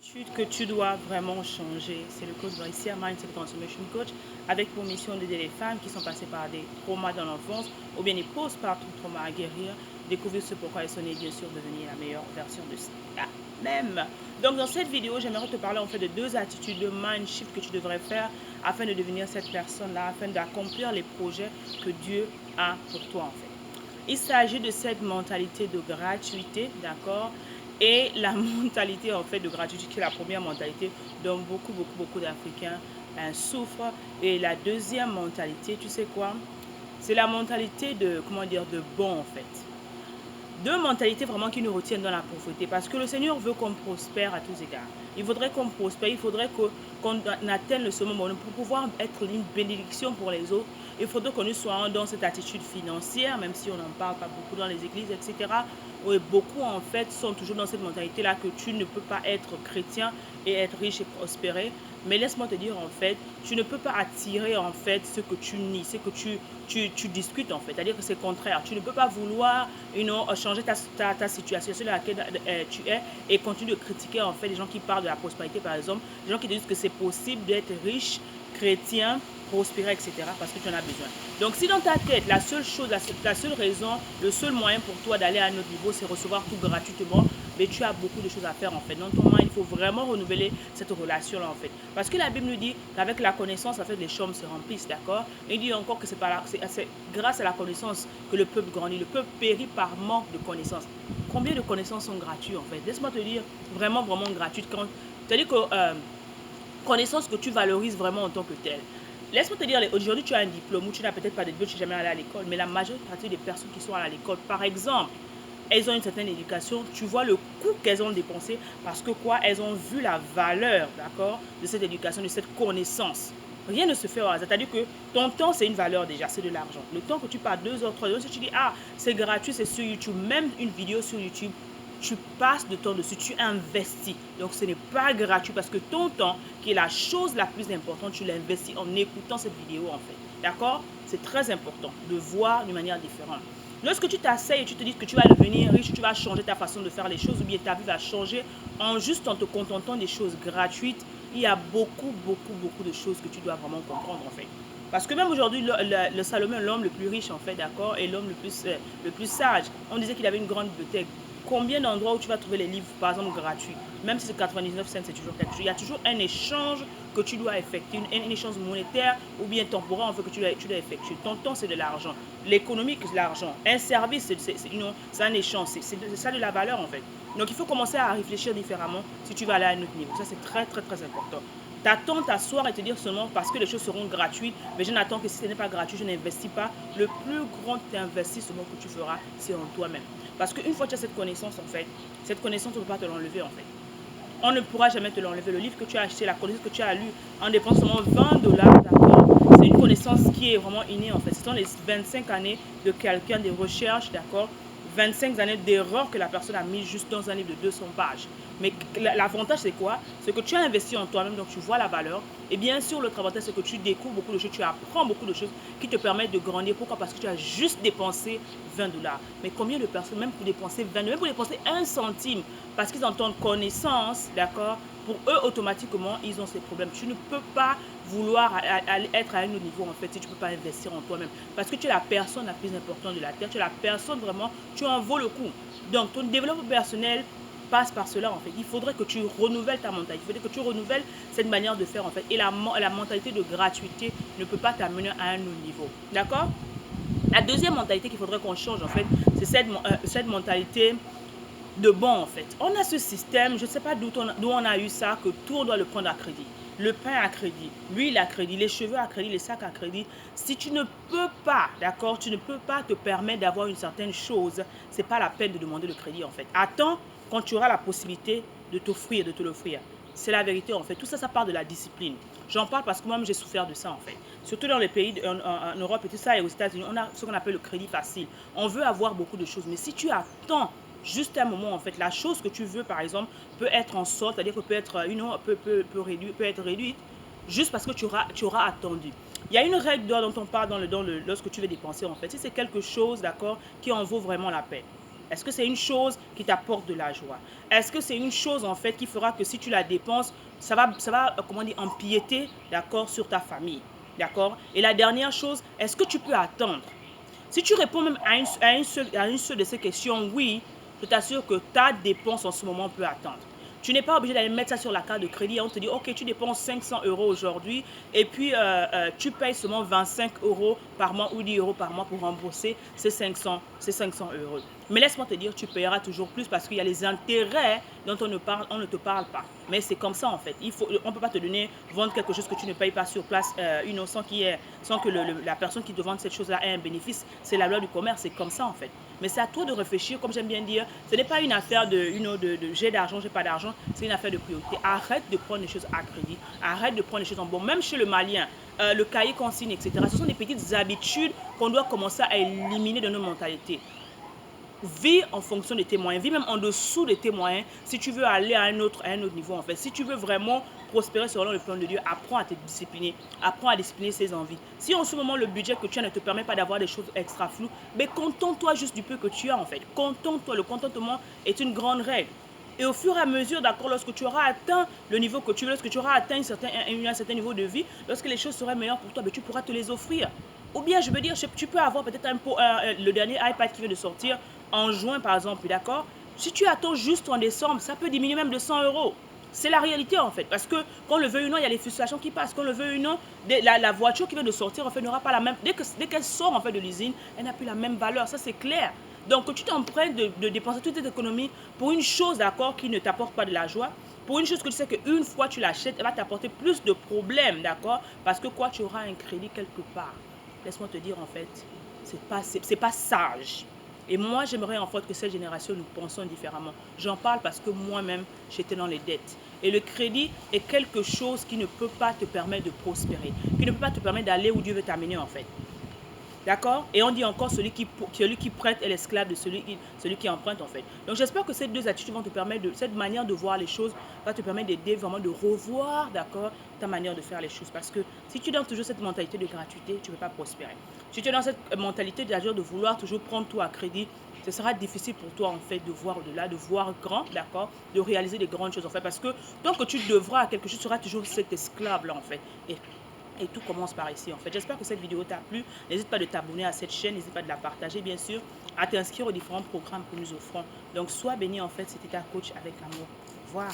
Que tu dois vraiment changer. C'est le coach Bricia, Mindset Transformation Coach, avec pour mission d'aider les femmes qui sont passées par des traumas dans l'enfance ou bien des post-partum traumas à guérir, découvrir ce pourquoi elles sont nées, bien sûr, devenir la meilleure version de soi-même. Donc dans cette vidéo, j'aimerais te parler en fait de deux attitudes de mind shift que tu devrais faire afin de devenir cette personne-là, afin d'accomplir les projets que Dieu a pour toi en fait. Il s'agit de cette mentalité de gratuité, d'accord? Et la mentalité en fait de gratuité, qui est la première mentalité dont beaucoup d'Africains souffrent. Et la deuxième mentalité, tu sais quoi? C'est la mentalité de, comment dire, de bon en fait. Deux mentalités vraiment qui nous retiennent dans la pauvreté. Parce que le Seigneur veut qu'on prospère à tous égards. Il faudrait qu'on prospère, il faudrait qu'on atteigne le sommet pour pouvoir être une bénédiction pour les autres. Il faudrait que nous soyons dans cette attitude financière, même si on n'en parle pas beaucoup dans les églises, etc. Où beaucoup en fait sont toujours dans cette mentalité-là que tu ne peux pas être chrétien et être riche et prospérer. Mais laisse-moi te dire en fait, tu ne peux pas attirer en fait ce que tu nies, ce que tu discutes en fait. C'est-à-dire que c'est contraire. Tu ne peux pas vouloir changer ta situation sur laquelle tu es et continuer de critiquer en fait les gens qui parlent de la prospérité par exemple, les gens qui disent que c'est possible d'être riche, chrétien, prospérer, etc. parce que tu en as besoin. Donc si dans ta tête, la seule chose, la seule raison, le seul moyen pour toi d'aller à un autre niveau, c'est recevoir tout gratuitement, mais tu as beaucoup de choses à faire en fait. Dans ton mind, il faut vraiment renouveler cette relation-là en fait. Parce que la Bible nous dit qu'avec la connaissance, en fait, les chambres se remplissent, d'accord? Et il dit encore que c'est grâce à la connaissance que le peuple grandit. Le peuple périt par manque de connaissances. Combien de connaissances sont gratuites en fait? Laisse-moi te dire, vraiment gratuites. C'est-à-dire que connaissances que tu valorises vraiment en tant que telle. Laisse-moi te dire, aujourd'hui tu as un diplôme ou tu n'as peut-être pas de diplôme, tu n'es jamais allé à l'école, mais la majorité des personnes qui sont à l'école, par exemple, elles ont une certaine éducation, tu vois le coût qu'elles ont dépensé parce que quoi, elles ont vu la valeur, d'accord, de cette éducation, de cette connaissance. Rien ne se fait au hasard. C'est-à-dire que ton temps, c'est une valeur déjà, c'est de l'argent. Le temps que tu pars 2 heures, 3 heures, si tu dis, ah, c'est gratuit, c'est sur YouTube, même une vidéo sur YouTube, tu passes de temps dessus, tu investis. Donc ce n'est pas gratuit parce que ton temps, qui est la chose la plus importante, tu l'investis en écoutant cette vidéo en fait. D'accord? C'est très important de voir d'une manière différente. Lorsque tu t'asseyes et tu te dis que tu vas devenir riche, tu vas changer ta façon de faire les choses ou bien ta vie va changer en te contentant des choses gratuites, il y a beaucoup de choses que tu dois vraiment comprendre en fait. Parce que même aujourd'hui, le Salomon, l'homme le plus riche en fait, d'accord, et l'homme le plus sage, on disait qu'il avait une grande bibliothèque. Combien d'endroits où tu vas trouver les livres, par exemple, gratuits? Même si c'est 99 cents, c'est toujours quelque chose. Il y a toujours un échange que tu dois effectuer, un échange monétaire ou bien temporaire en fait que tu dois effectuer. Ton temps, c'est de l'argent. L'économique, c'est de l'argent. Un service, c'est un échange. C'est ça de la valeur en fait. Donc, il faut commencer à réfléchir différemment si tu vas aller à un autre niveau. Ça, c'est très important. T'attends t'asseoir et te dire seulement parce que les choses seront gratuites, mais je n'attends que si ce n'est pas gratuit, je n'investis pas. Le plus grand investissement que tu feras, c'est en toi-même. Parce qu'une fois que tu as cette connaissance, en fait, cette connaissance, on ne peut pas te l'enlever, en fait. On ne pourra jamais te l'enlever. Le livre que tu as acheté, la connaissance que tu as lu, en dépensant seulement 20 dollars, d'accord, c'est une connaissance qui est vraiment innée, en fait. Ce sont les 25 années de quelqu'un, des recherches, d'accord, 25 années d'erreurs que la personne a mis juste dans un livre de 200 pages. Mais l'avantage, c'est quoi? C'est que tu as investi en toi-même, donc tu vois la valeur. Et bien sûr, l'autre avantage, c'est que tu découvres beaucoup de choses, tu apprends beaucoup de choses qui te permettent de grandir. Pourquoi? Parce que tu as juste dépensé 20 dollars. Mais combien de personnes, même pour dépenser 20 même pour dépenser 1 centime, parce qu'ils entendent connaissance, d'accord, pour eux, automatiquement, ils ont ces problèmes. Tu ne peux pas vouloir être à un autre niveau, en fait, si tu ne peux pas investir en toi-même. Parce que tu es la personne la plus importante de la Terre. Tu es la personne vraiment, tu en vaux le coup. Donc, ton développement personnel passe par cela, en fait. Il faudrait que tu renouvelles ta mentalité. Il faudrait que tu renouvelles cette manière de faire, en fait. Et la mentalité de gratuité ne peut pas t'amener à un autre niveau. D'accord? La deuxième mentalité qu'il faudrait qu'on change, en fait, c'est cette mentalité de bon en fait. On a ce système, je ne sais pas d'où on a eu ça, que tout on doit le prendre à crédit. Le pain à crédit, l'huile à crédit, les cheveux à crédit, les sacs à crédit. Si tu ne peux pas, d'accord, tu ne peux pas te permettre d'avoir une certaine chose, c'est pas la peine de demander le crédit en fait. Attends quand tu auras la possibilité de t'offrir, de te l'offrir. C'est la vérité en fait. Tout ça, ça part de la discipline. J'en parle parce que moi-même j'ai souffert de ça en fait. Surtout dans les pays en Europe et tout ça et aux États-Unis, on a ce qu'on appelle le crédit facile. On veut avoir beaucoup de choses, mais si tu attends juste un moment en fait, la chose que tu veux par exemple peut être en sorte, c'est-à-dire que peut être peut être réduite juste parce que tu auras attendu. Il y a une règle d'or dont on parle lorsque tu veux dépenser en fait. Si c'est quelque chose, d'accord, qui en vaut vraiment la peine. Est-ce que c'est une chose qui t'apporte de la joie? Est-ce que c'est une chose en fait qui fera que si tu la dépenses, ça va comment dire, empiéter, d'accord, sur ta famille, d'accord? Et la dernière chose, est-ce que tu peux attendre? Si tu réponds même à une seule de ces questions, oui, je t'assure que ta dépense en ce moment peut attendre. Tu n'es pas obligé d'aller mettre ça sur la carte de crédit et on te dit, ok, tu dépenses 500 euros aujourd'hui et puis tu payes seulement 25 euros par mois ou 10 euros par mois pour rembourser ces 500 euros. Mais laisse-moi te dire, tu payeras toujours plus parce qu'il y a les intérêts dont on ne te parle pas. Mais c'est comme ça en fait. On ne peut pas te vendre quelque chose que tu ne payes pas sur place, sans que la personne qui te vend cette chose-là ait un bénéfice. C'est la loi du commerce, c'est comme ça en fait. Mais c'est à toi de réfléchir, comme j'aime bien dire, ce n'est pas une affaire de j'ai d'argent, j'ai pas d'argent, c'est une affaire de priorité. Arrête de prendre les choses à crédit, arrête de prendre les choses en bon. Même chez le Malien, le cahier consigne, etc. Ce sont des petites habitudes qu'on doit commencer à éliminer de nos mentalités. Vis en fonction de tes moyens, vis même en dessous de tes moyens si tu veux aller à un autre niveau en fait. Si tu veux vraiment prospérer selon le plan de Dieu, apprends à te discipliner, apprends à discipliner ses envies. Si en ce moment le budget que tu as ne te permet pas d'avoir des choses extra floues, mais contente-toi juste du peu que tu as en fait. Contente-toi, le contentement est une grande règle. Et au fur et à mesure, d'accord, lorsque tu auras atteint le niveau que tu veux, lorsque tu auras atteint un certain niveau de vie, lorsque les choses seront meilleures pour toi, ben, tu pourras te les offrir. Ou bien, je veux dire, tu peux avoir peut-être le dernier iPad qui vient de sortir en juin, par exemple, d'accord? Si tu attends juste en décembre, ça peut diminuer même de 100 euros. C'est la réalité, en fait. Parce que, qu'on le veuille ou non, il y a les frustrations qui passent. Qu'on le veuille ou non, la voiture qui vient de sortir, en fait, n'aura pas la même... Dès qu'elle sort, en fait, de l'usine, elle n'a plus la même valeur. Ça, c'est clair. Donc, que tu t'empruntes de dépenser toute cette économie pour une chose, d'accord, qui ne t'apporte pas de la joie, pour une chose que tu sais qu'une fois tu l'achètes, elle va t'apporter plus de problèmes, d'accord? Parce que quoi, tu auras un crédit quelque part. Laisse-moi te dire, en fait, c'est pas sage. Et moi, j'aimerais en fait que cette génération, nous pensons différemment. J'en parle parce que moi-même, j'étais dans les dettes. Et le crédit est quelque chose qui ne peut pas te permettre de prospérer, qui ne peut pas te permettre d'aller où Dieu veut t'amener en fait. D'accord? Et on dit encore celui qui prête est l'esclave de celui qui emprunte en fait. Donc j'espère que ces deux attitudes vont te permettre cette manière de voir les choses va te permettre d'aider vraiment de revoir, d'accord, ta manière de faire les choses. Parce que si tu donnes toujours cette mentalité de gratuité, tu ne peux pas prospérer. Si tu es dans cette mentalité de vouloir toujours prendre tout à crédit, ce sera difficile pour toi en fait de voir au-delà, de voir grand, d'accord, de réaliser des grandes choses en fait. Parce que tant que tu devras à quelque chose, tu seras toujours cet esclave là en fait. Et tout commence par ici en fait. J'espère que cette vidéo t'a plu. N'hésite pas de t'abonner à cette chaîne, n'hésite pas de la partager bien sûr, à t'inscrire aux différents programmes que nous offrons. Donc sois béni en fait, c'était ta coach avec amour. Au revoir.